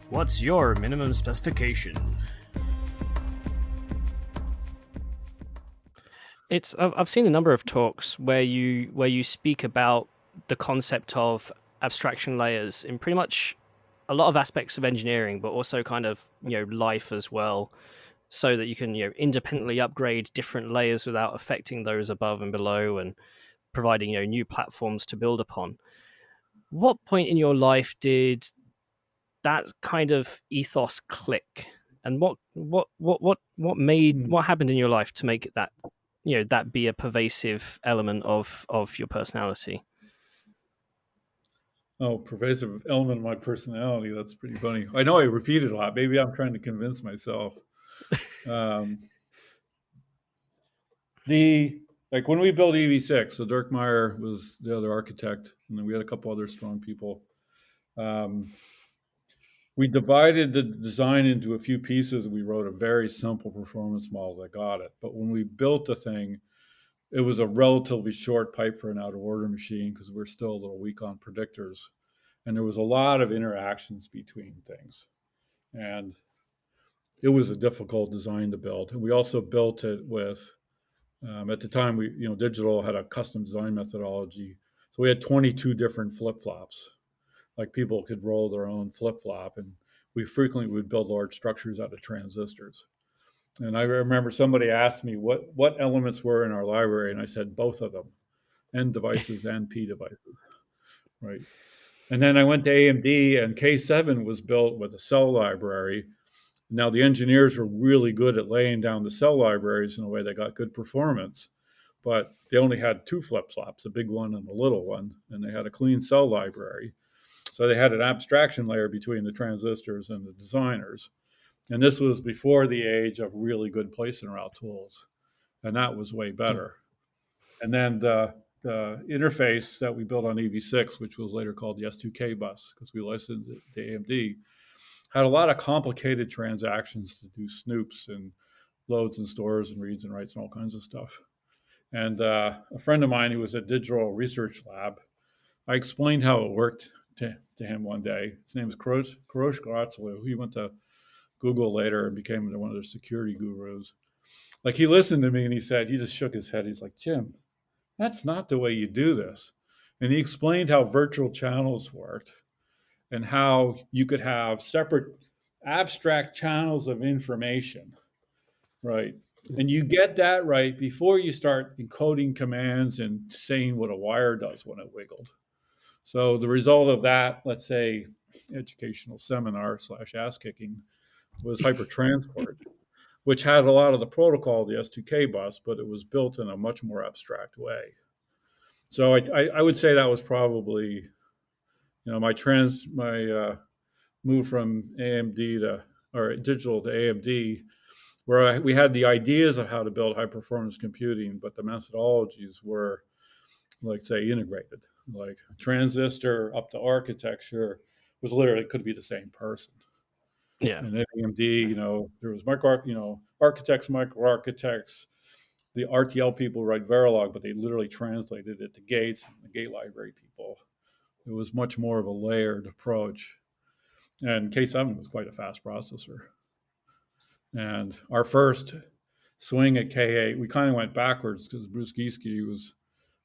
What's your minimum specification? I've seen a number of talks where you speak about the concept of abstraction layers in pretty much a lot of aspects of engineering, but also kind of life as well, so that you can independently upgrade different layers without affecting those above and below, and providing new platforms to build upon. What point in your life did that kind of ethos click, and Hmm. what happened in your life to make that that be a pervasive element of your personality? Oh, pervasive element of my personality. That's pretty funny. I know I repeat it a lot. Maybe I'm trying to convince myself. Um, the like when we built EV6, so Dirk Meyer was the other architect, and then we had a couple other strong people. Um, we divided the design into a few pieces. We wrote a very simple performance model that got it. But when we built the thing, it was a relatively short pipe for an out of order machine because we're still a little weak on predictors. And there was a lot of interactions between things. And it was a difficult design to build. And we also built it with, at the time, digital had a custom design methodology. So we had 22 different flip flops. Like people could roll their own flip flop. And we frequently would build large structures out of transistors. And I remember somebody asked me what elements were in our library. And I said, both of them, N devices and P devices, right? And then I went to AMD, and K7 was built with a cell library. Now, the engineers were really good at laying down the cell libraries in a way that got good performance, but they only had two flip flops, a big one and a little one, and they had a clean cell library. So they had an abstraction layer between the transistors and the designers. And this was before the age of really good place and route tools. And that was way better. And then the interface that we built on EV6, which was later called the S2K bus, because we licensed it to AMD, had a lot of complicated transactions to do snoops and loads and stores and reads and writes and all kinds of stuff. And a friend of mine who was at Digital Research Lab, I explained how it worked to him one day. His name is Kurosh Garatzlu. He went to Google later and became one of their security gurus. Like he listened to me and he just shook his head. He's like, Jim, that's not the way you do this. And he explained how virtual channels worked and how you could have separate abstract channels of information, right? And you get that right before you start encoding commands and saying what a wire does when it wiggled. So the result of that, let's say, educational seminar slash ass kicking was hypertransport, which had a lot of the protocol of the S2K bus, but it was built in a much more abstract way. So I would say that was probably my move from AMD to or digital to AMD, where we had the ideas of how to build high performance computing, but the methodologies were, like, say, integrated. Like transistor up to architecture was literally could be the same person. Yeah. And at AMD, there was architects, micro architects. The RTL people write Verilog, but they literally translated it to gates, and the gate library people. It was much more of a layered approach. And K7 was quite a fast processor. And our first swing at K8, we kind of went backwards because Bruce Gieske was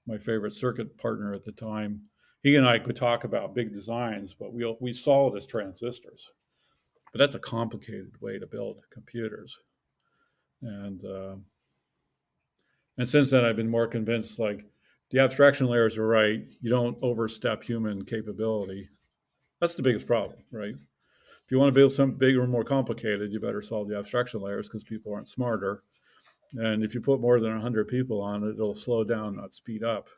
my favorite circuit partner at the time. He and I could talk about big designs, but we saw it as transistors. But that's a complicated way to build computers. And and since then, I've been more convinced like the abstraction layers are right. You don't overstep human capability. That's the biggest problem, right? If you want to build something bigger and more complicated, you better solve the abstraction layers because people aren't smarter. And if you put more than 100 people on it, it'll slow down, not speed up.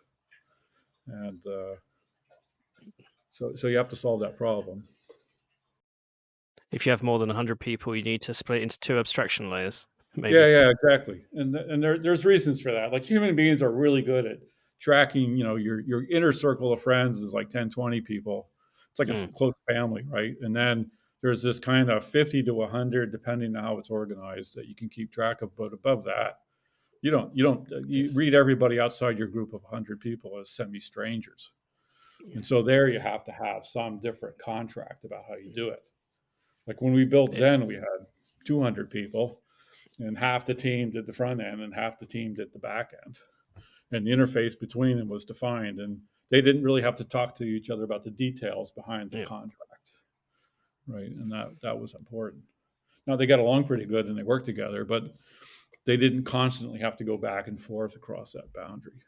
And so you have to solve that problem. If you have more than 100 people, you need to split it into two abstraction layers, Yeah, maybe. yeah, exactly. And there's reasons for that. Like human beings are really good at tracking. Your inner circle of friends is like 10, 20 people. It's like a Mm. close family, right? And then there's this kind of 50 to 100, depending on how it's organized, that you can keep track of. But above that, you Yes. read everybody outside your group of 100 people as semi strangers. And so there you have to have some different contract about how you do it. Like when we built Yeah. Zen, we had 200 people, and half the team did the front end and half the team did the back end. And the interface between them was defined, and they didn't really have to talk to each other about the details behind the Yeah. contract, right? And that was important. Now they got along pretty good and they worked together, but they didn't constantly have to go back and forth across that boundary.